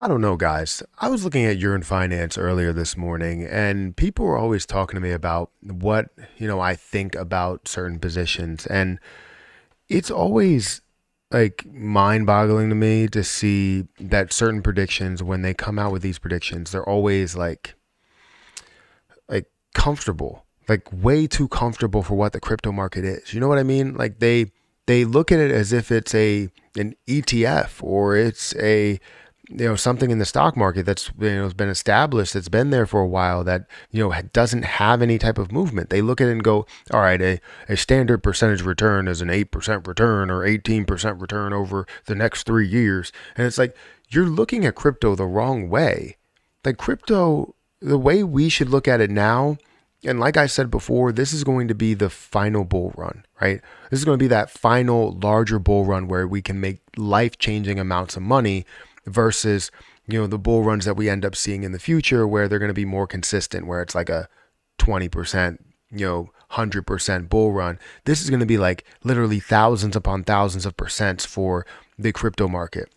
I don't know, guys. I was looking at Yearn Finance earlier this morning, and people were always talking to me about what, I think about certain positions. And it's always like mind-boggling to me to see that certain predictions, when they come out with these predictions, they're always like comfortable, like way too comfortable for what the crypto market is. You know what I mean? Like they look at it as if it's an ETF, or it's a something in the stock market that's has been established, that's been there for a while, that doesn't have any type of movement. They look at it and go, all right, a standard percentage return is an 8% return or 18% return over the next 3 years. And it's like, you're looking at crypto the wrong way. Like crypto, the way we should look at it now, and like I said before, this is going to be the final bull run, right? This is going to be that final larger bull run where we can make life-changing amounts of money versus, the bull runs that we end up seeing in the future, where they're going to be more consistent, where it's like a 20%, 100% bull run. This is going to be like literally thousands upon thousands of percents for the crypto market.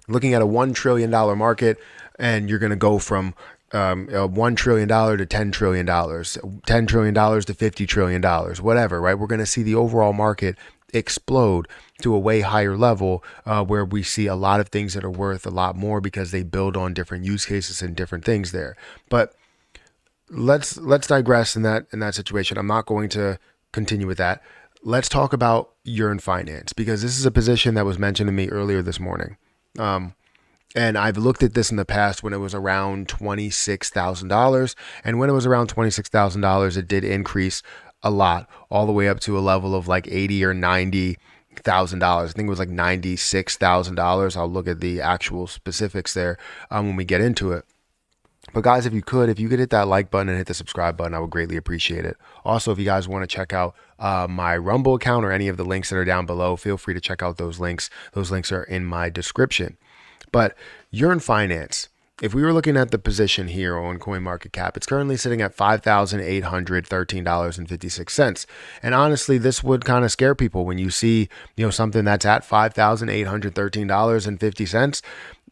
Looking at a $1 trillion market, and you're going to go from $1 trillion to $10 trillion, $10 trillion to $50 trillion, whatever, right? We're going to see the overall market explode to a way higher level, where we see a lot of things that are worth a lot more because they build on different use cases and different things there. But let's digress in that situation. I'm not going to continue with that. Let's talk about Yearn Finance, because this is a position that was mentioned to me earlier this morning. And I've looked at this in the past when it was around $26,000. And when it was around $26,000, it did increase a lot, all the way up to a level of like 80 or $90,000. I think it was like $96,000. I'll look at the actual specifics there when we get into it. But guys, if you could hit that like button and hit the subscribe button, I would greatly appreciate it. Also, if you guys want to check out my Rumble account or any of the links that are down below, feel free to check out those links. Those links are in my description. But Yearn Finance, if we were looking at the position here on CoinMarketCap, it's currently sitting at $5,813.56. And honestly, this would kind of scare people when you see, something that's at $5,813.50.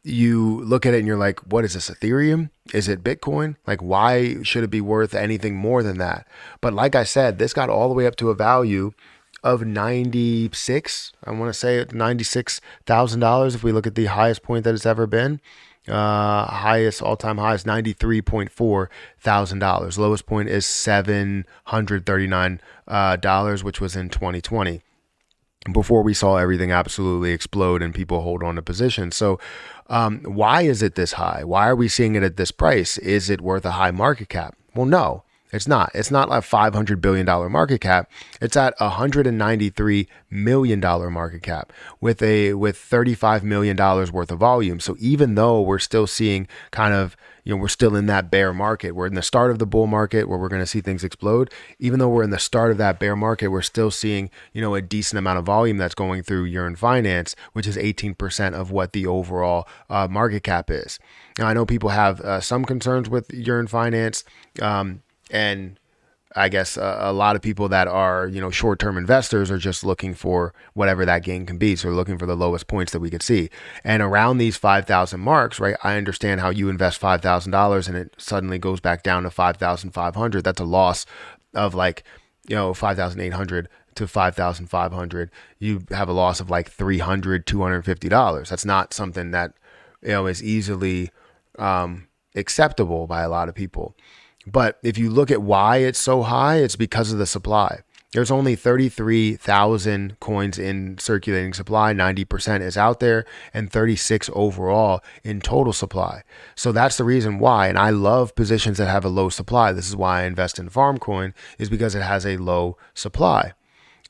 You look at it and you're like, what is this, Ethereum? Is it Bitcoin? Like, why should it be worth anything more than that? But like I said, this got all the way up to a value of 96, I want to say $96,000. If we look at the highest point that it's ever been, highest all-time high is $93.4 thousand. Lowest point is $739, which was in 2020, before we saw everything absolutely explode and people hold on to positions. So why is it this high? Why are we seeing it at this price? Is it worth a high market cap? Well, no, it's not. It's not a $500 billion market cap. It's at $193 million market cap with $35 million worth of volume. So even though we're still seeing kind of, we're still in that bear market. We're in the start of the bull market where we're going to see things explode. Even though we're in the start of that bear market, we're still seeing, a decent amount of volume that's going through Yearn Finance, which is 18% of what the overall market cap is. Now, I know people have some concerns with Yearn Finance. And I guess a lot of people that are, short-term investors are just looking for whatever that gain can be. So they're looking for the lowest points that we could see. And around these 5,000 marks, right? I understand how you invest $5,000 and it suddenly goes back down to 5,500. That's a loss of like, 5,800 to 5,500. You have a loss of like $250. That's not something that, is easily acceptable by a lot of people. But if you look at why it's so high, it's because of the supply. There's only 33,000 coins in circulating supply. 90% is out there, and 36 overall in total supply. So that's the reason why. And I love positions that have a low supply. This is why I invest in FarmCoin, is because it has a low supply.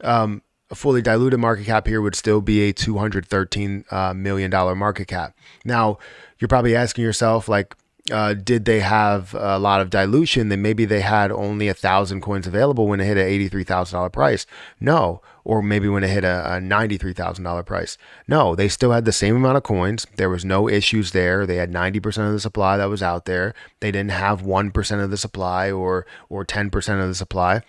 A fully diluted market cap here would still be a $213 million market cap. Now, you're probably asking yourself, like, did they have a lot of dilution? Then maybe they had only 1,000 coins available when it hit an $83,000 price. No. Or maybe when it hit a $93,000 price. No, they still had the same amount of coins. There was no issues there. They had 90% of the supply that was out there. They didn't have 1% of the supply or 10% of the supply.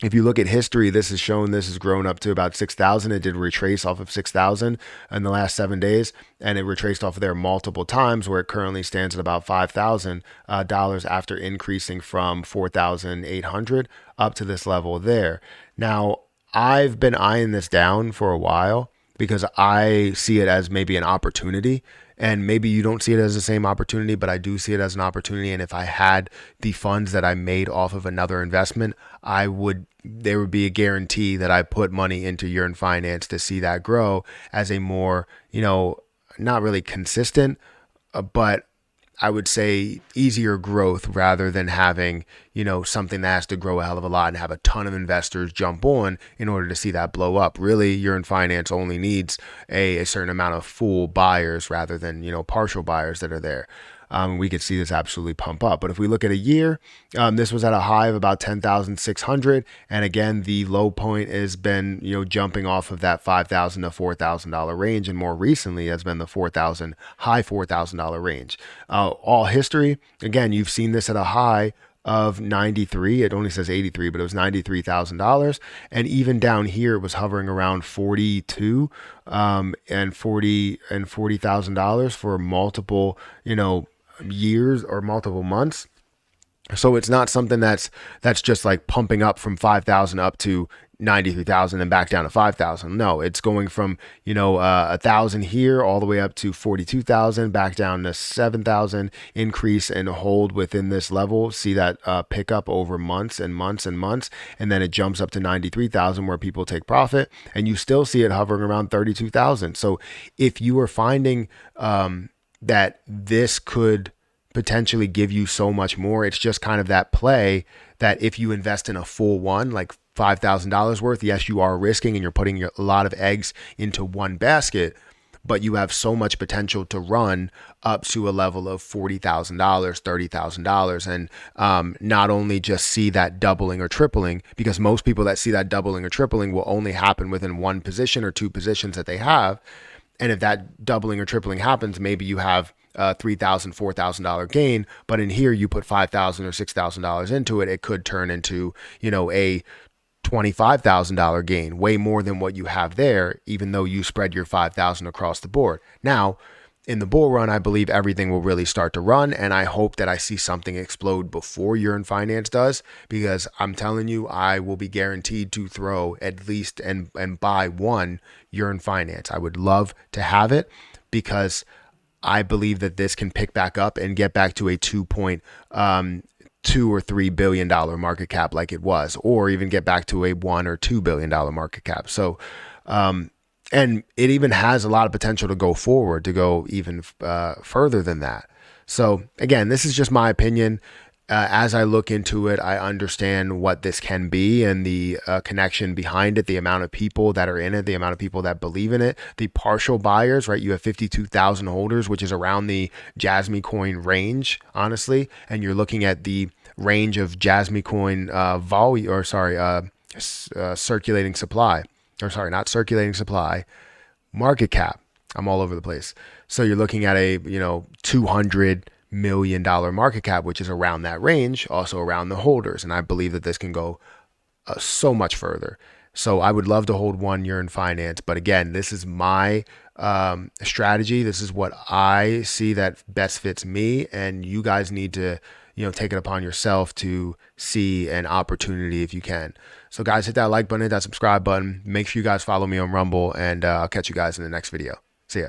If you look at history, this has shown this has grown up to about 6,000. It did retrace off of 6,000 in the last 7 days, and it retraced off of there multiple times, where it currently stands at about $5,000 after increasing from 4,800 up to this level there. Now, I've been eyeing this down for a while because I see it as maybe an opportunity. And maybe you don't see it as the same opportunity, but I do see it as an opportunity. And if I had the funds that I made off of another investment, there would be a guarantee that I put money into Yearn Finance to see that grow as a more, not really consistent, but I would say easier growth rather than having, something that has to grow a hell of a lot and have a ton of investors jump on in order to see that blow up. Really, Yearn Finance only needs a certain amount of full buyers rather than, partial buyers that are there. We could see this absolutely pump up. But if we look at a year, this was at a high of about 10,600. And again, the low point has been, jumping off of that $5,000 to $4,000 range. And more recently has been the high $4,000 range. All history, again, you've seen this at a high of 93. It only says 83, but it was $93,000. And even down here, it was hovering around 42 and $40,000 for multiple, years or multiple months. So it's not something that's just like pumping up from 5,000 up to 93,000 and back down to 5,000. No, it's going from 1,000 here all the way up to 42,000, back down to 7,000, increase and hold within this level. See that pick up over months and months and months, and then it jumps up to 93,000 where people take profit, and you still see it hovering around 32,000. So if you are finding that this could potentially give you so much more, it's just kind of that play that if you invest in a full one, like $5,000 worth, yes, you are risking and you're putting a lot of eggs into one basket, but you have so much potential to run up to a level of $40,000, $30,000, and not only just see that doubling or tripling, because most people that see that doubling or tripling will only happen within one position or two positions that they have. And if that doubling or tripling happens, maybe you have a $3,000, $4,000 gain, but in here you put $5,000 or $6,000 into it, it could turn into, a $25,000 gain, way more than what you have there, even though you spread your 5,000 across the board. Now, in the bull run, I believe everything will really start to run, and I hope that I see something explode before Yearn Finance does, because I'm telling you, I will be guaranteed to throw at least and buy one Yearn Finance. I would love to have it because I believe that this can pick back up and get back to a 2 or $3 billion market cap like it was, or even get back to a $1 or $2 billion market cap. So, and it even has a lot of potential to go forward, to go even further than that. So again, this is just my opinion. As I look into it, I understand what this can be and the connection behind it, the amount of people that are in it, the amount of people that believe in it, the partial buyers, right? You have 52,000 holders, which is around the Jasmy coin range, honestly. And you're looking at the range of Jasmy coin circulating supply. Or sorry, not circulating supply, market cap. I'm all over the place. So you're looking at a, $200 million market cap, which is around that range, also around the holders. And I believe that this can go so much further. So I would love to hold one Yearn Finance. But again, this is my strategy. This is what I see that best fits me. And you guys need to, take it upon yourself to see an opportunity if you can. So guys, hit that like button, hit that subscribe button. Make sure you guys follow me on Rumble, and I'll catch you guys in the next video. See ya.